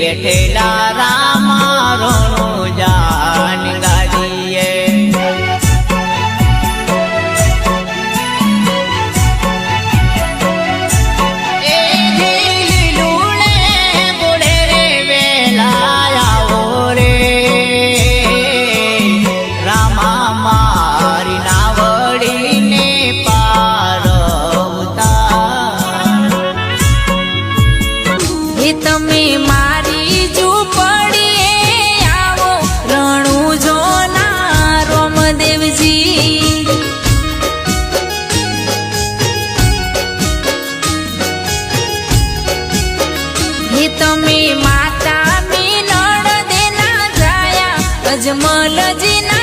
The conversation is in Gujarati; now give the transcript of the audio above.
બેઠેલા રામા રણુજાન ગાડીએ તમે મારી ઝૂંપડીએ આવો રણુજોના રોમદેવજી હે તમે માતા મી નળ દેના જાયા અજમલજીના